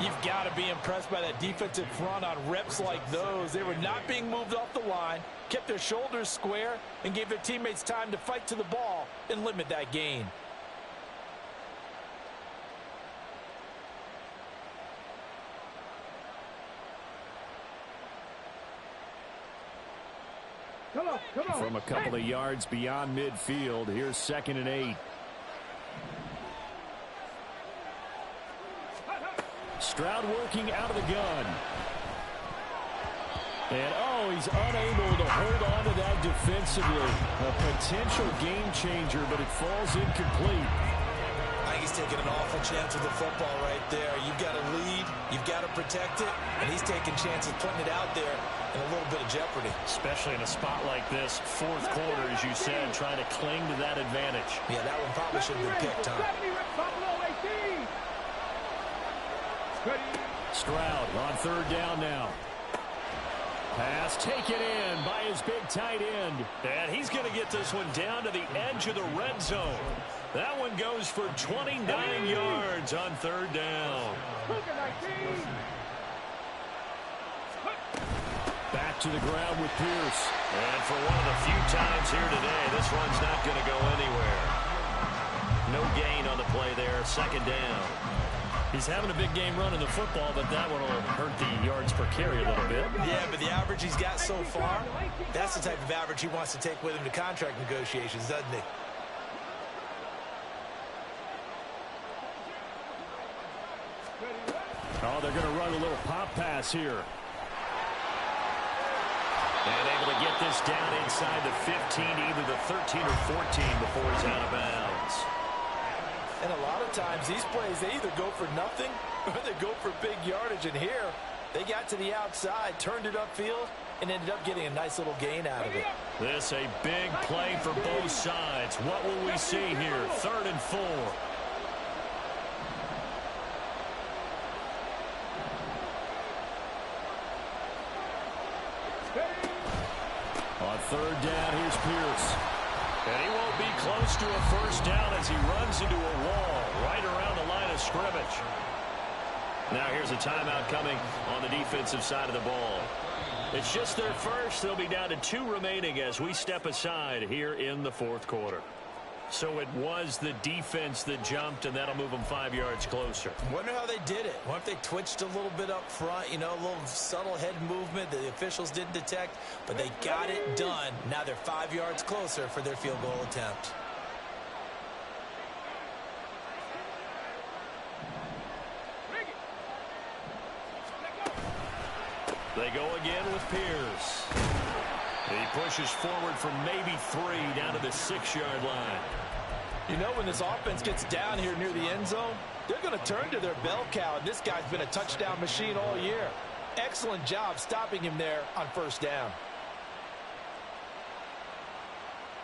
You've got to be impressed by that defensive front on reps like those. They were not being moved off the line, kept their shoulders square, and gave their teammates time to fight to the ball and limit that gain. Come on. From a couple of yards beyond midfield, here's 2nd and 8. Stroud working out of the gun. And, he's unable to hold on to that defensively. A potential game changer, but it falls incomplete. I think he's taking an awful chance with the football right there. You've got to lead, you've got to protect it, and he's taking chances putting it out there in a little bit of jeopardy. Especially in a spot like this, fourth quarter, as you said, trying to cling to that advantage. Yeah, that one probably should have been picked, huh? Stroud on 3rd down now. Pass taken in by his big tight end. And he's going to get this one down to the edge of the red zone. That one goes for 29 yards on 3rd down. Back to the ground with Pierce. And for one of the few times here today, this run's not going to go anywhere. No gain on the play there, 2nd down. He's having a big game running the football, but that one will hurt the yards per carry a little bit. Yeah, but the average he's got so far, that's the type of average he wants to take with him to contract negotiations, doesn't he? Oh, they're going to run a little pop pass here. And able to get this down inside the 15, either the 13 or 14 before he's out of bounds. And a lot of times, these plays, they either go for nothing or they go for big yardage. And here, they got to the outside, turned it upfield, and ended up getting a nice little gain out of it. This a big play for both sides. What will we see here? 3rd and 4. On 3rd down, here's Pierce. And he won't be close to a first down as he runs into a wall right around the line of scrimmage. Now here's a timeout coming on the defensive side of the ball. It's just their first. They'll be down to 2 remaining as we step aside here in the 4th quarter. So it was the defense that jumped, and that'll move them 5 yards closer. Wonder how they did it. Wonder if they twitched a little bit up front, you know, a little subtle head movement that the officials didn't detect, but they got it done. Now they're 5 yards closer for their field goal attempt. They go again with Pierce. He pushes forward from maybe 3 down to the 6-yard line. You know, when this offense gets down here near the end zone, they're going to turn to their bell cow, and this guy's been a touchdown machine all year. Excellent job stopping him there on 1st down.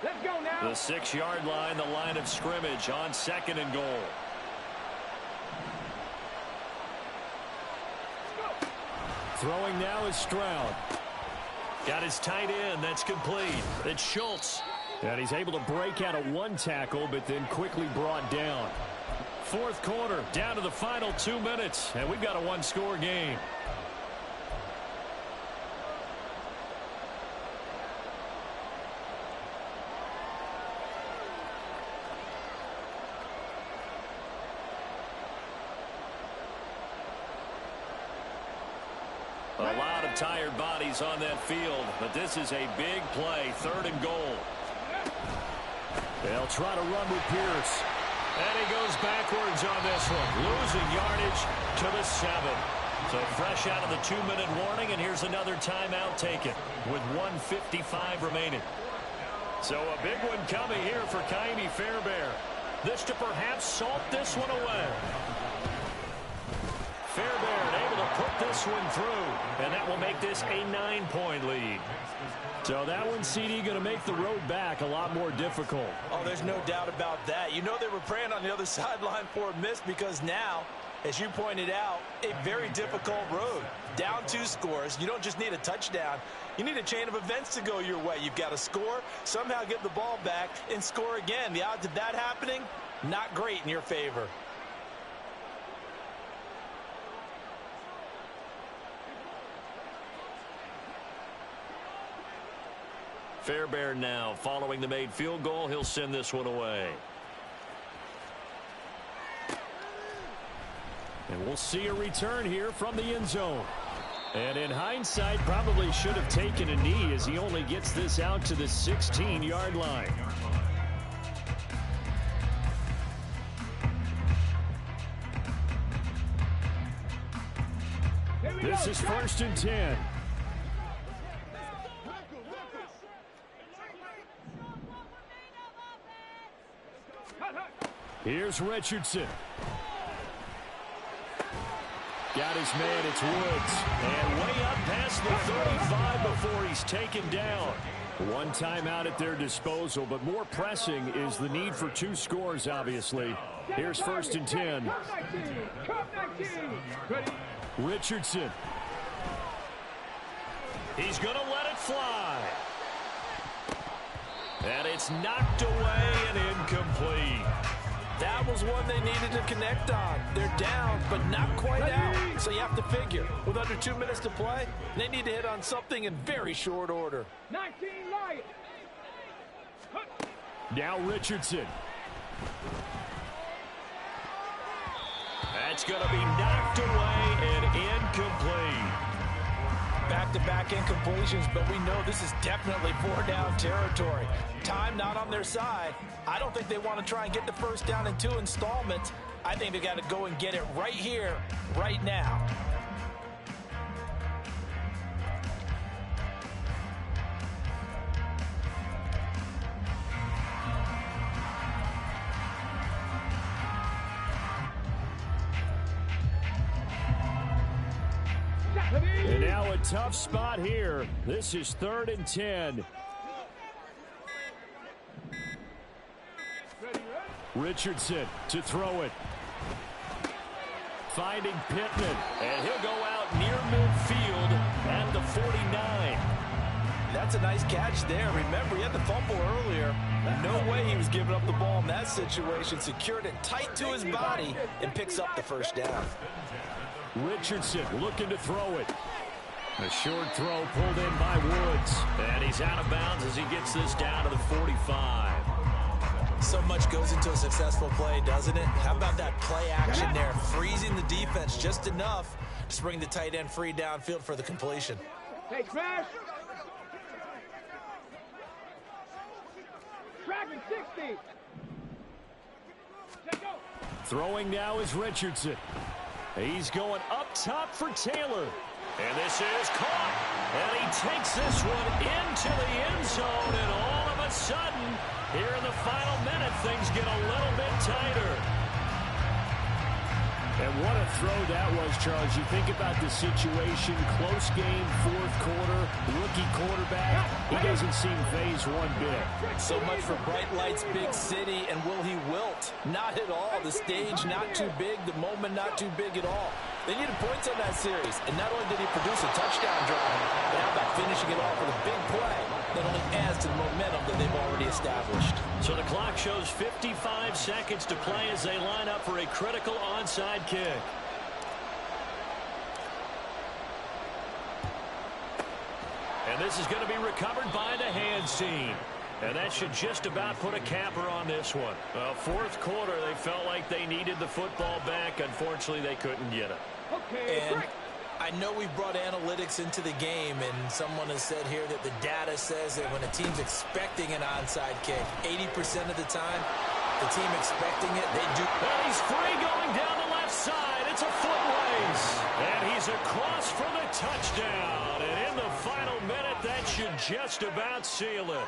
Let's go now. The 6-yard line, the line of scrimmage on 2nd and goal. Throwing now is Stroud. Got his tight end. That's complete. It's Schultz. And he's able to break out of 1 tackle, but then quickly brought down. 4th quarter, down to the final 2 minutes, and we've got a 1-score game. A lot of of tired bodies on that field, but this is a big play, 3rd and goal. They'll try to run with Pierce. And he goes backwards on this one, losing yardage to the 7. So fresh out of the 2-minute warning, and here's another timeout taken with 1:55 remaining. So a big one coming here for Ka'imi Fairbairn. This to perhaps salt this one away. Fairbairn able to put this one through, and that will make this a 9-point lead. So that one, CD, going to make the road back a lot more difficult. Oh, there's no doubt about that. You know they were praying on the other sideline for a miss because now, as you pointed out, a very difficult road. Down 2 scores. You don't just need a touchdown. You need a chain of events to go your way. You've got to score, somehow get the ball back, and score again. The odds of that happening, not great in your favor. Fairbairn now following the made field goal. He'll send this one away. And we'll see a return here from the end zone. And in hindsight, probably should have taken a knee as he only gets this out to the 16-yard line. This is 1st and 10. Here's Richardson. Got his man, it's Woods. And way up past the 35 before he's taken down. One timeout at their disposal, but more pressing is the need for 2 scores, obviously. Here's 1st and 10. Richardson. He's going to let it fly. And it's knocked away and incomplete. That was one they needed to connect on. They're down, but not quite out. So you have to figure, with under 2 minutes to play, they need to hit on something in very short order. 19 Lions. Now Richardson. That's going to be knocked away and incomplete. Back-to-back incompletions, but we know this is definitely 4-down territory. Time not on their side. I don't think they want to try and get the first down in 2 installments. I think they got to go and get it right here, right now. And now a tough spot here. This is 3rd and 10. Richardson to throw it. Finding Pittman. And he'll go out near midfield at the 49. That's a nice catch there. Remember, he had the fumble earlier. No way he was giving up the ball in that situation. Secured it tight to his body and picks up the first down. Richardson looking to throw it. A short throw pulled in by Woods. And he's out of bounds as he gets this down to the 45. So much goes into a successful play, doesn't it? How about that play action there? Freezing the defense just enough to bring the tight end free downfield for the completion. Hey, smash. Tracking 60. Let's go. Throwing now is Richardson. He's going up top for Taylor. And this is caught. And he takes this one into the end zone. And all of a sudden, here in the final minute, things get a little bit tighter. And what a throw that was, Charles. You think about the situation, close game, 4th quarter, rookie quarterback. He doesn't seem phased one bit. So much for bright lights, big city, and will he wilt? Not at all. The stage not too big, the moment not too big at all. They needed points on that series, and not only did he produce a touchdown drive, but how about finishing it off with a big play that only adds to the momentum that they've already established. So the clock shows 55 seconds to play as they line up for a critical onside kick. And this is going to be recovered by the hands team. And that should just about put a capper on this one. 4th quarter, they felt like they needed the football back. Unfortunately, they couldn't get it. Okay, and I know we've brought analytics into the game, and someone has said here that the data says that when a team's expecting an onside kick, 80% of the time, the team expecting it, they do. And he's free going down the left side. It's a foot race. And he's across for the touchdown. And in the final minute, that should just about seal it.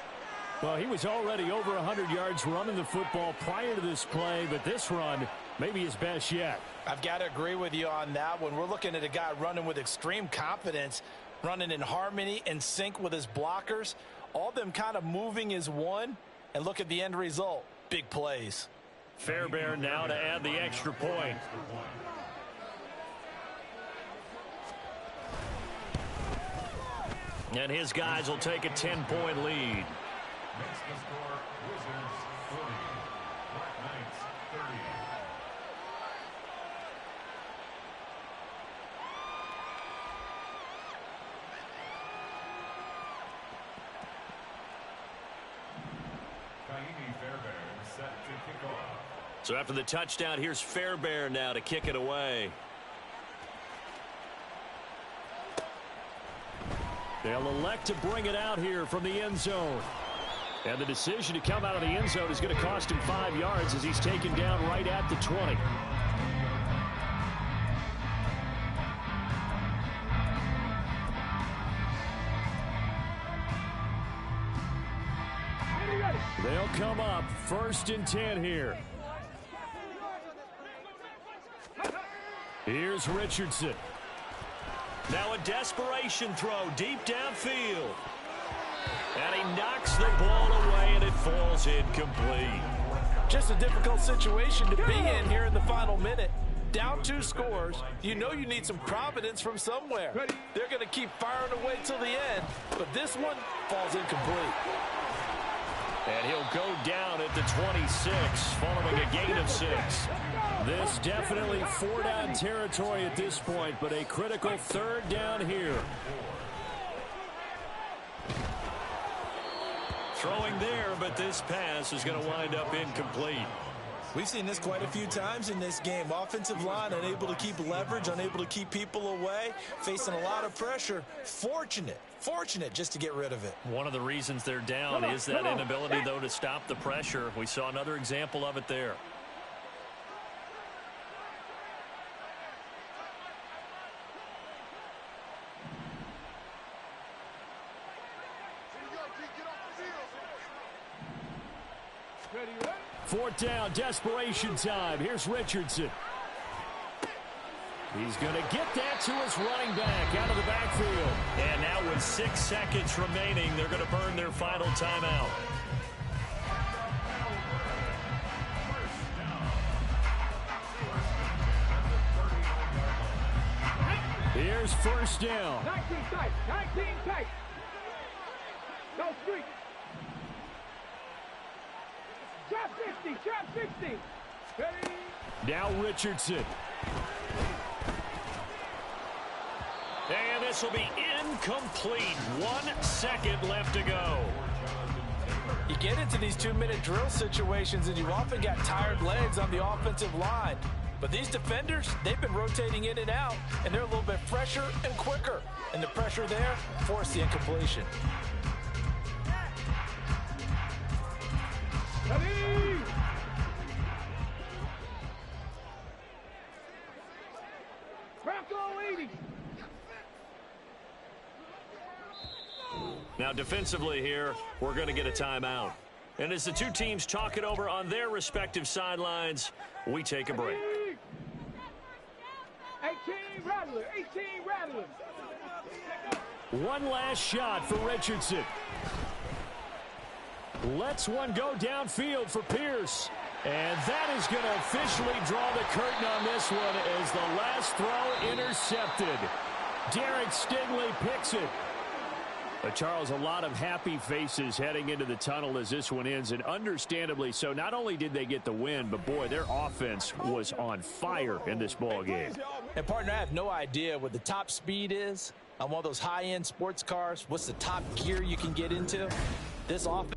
Well, he was already over 100 yards running the football prior to this play, but this run may be his best yet. I've got to agree with you on that one. We're looking at a guy running with extreme confidence, running in harmony and sync with his blockers. All them kind of moving as one, and look at the end result. Big plays. Fairbairn now to add the extra point. And his guys will take a 10-point lead. Makes the score Wizards 40, Black Knights 30. Kaimi Fairbairn set to kick off. So after the touchdown, here's Fairbairn now to kick it away. They'll elect to bring it out here from the end zone. And the decision to come out of the end zone is going to cost him 5 yards as he's taken down right at the 20. They'll come up 1st and 10 here. Here's Richardson. Now a desperation throw deep downfield. And he knocks the ball away, and it falls incomplete. Just a difficult situation to be in here in the final minute. Down 2 scores. You know you need some providence from somewhere. They're going to keep firing away till the end, but this one falls incomplete. And he'll go down at the 26 following a gain of 6. This definitely 4-down territory at this point, but a critical 3rd down here. Throwing there, but this pass is going to wind up incomplete. We've seen this quite a few times in this game. Offensive line unable to keep leverage, unable to keep people away, facing a lot of pressure. Fortunate just to get rid of it. One of the reasons they're down is that inability, though, to stop the pressure. We saw another example of it there. Fourth down, desperation time. Here's Richardson. He's going to get that to his running back out of the backfield. And now with 6 seconds remaining, they're going to burn their final timeout. Here's 1st down. 19 tight, 19 tight. No street. Trap 60, trap 60. Ready? Now Richardson. And this will be incomplete. 1 second left to go. You get into these 2-minute drill situations, and you've often got tired legs on the offensive line. But these defenders, they've been rotating in and out, and they're a little bit fresher and quicker. And the pressure there forced the incompletion. Ready? Bronco 80. Now defensively here, we're going to get a timeout. And as the two teams talk it over on their respective sidelines, we take a break. 18 Rattler, 18 Rattler. One last shot for Richardson. Lets one go downfield for Pierce. And that is going to officially draw the curtain on this one as the last throw intercepted. Derek Stingley picks it. But Charles, a lot of happy faces heading into the tunnel as this one ends, and understandably so. Not only did they get the win, but boy, their offense was on fire in this ball game. And partner, I have no idea what the top speed is on one of those high-end sports cars. What's the top gear you can get into? This offense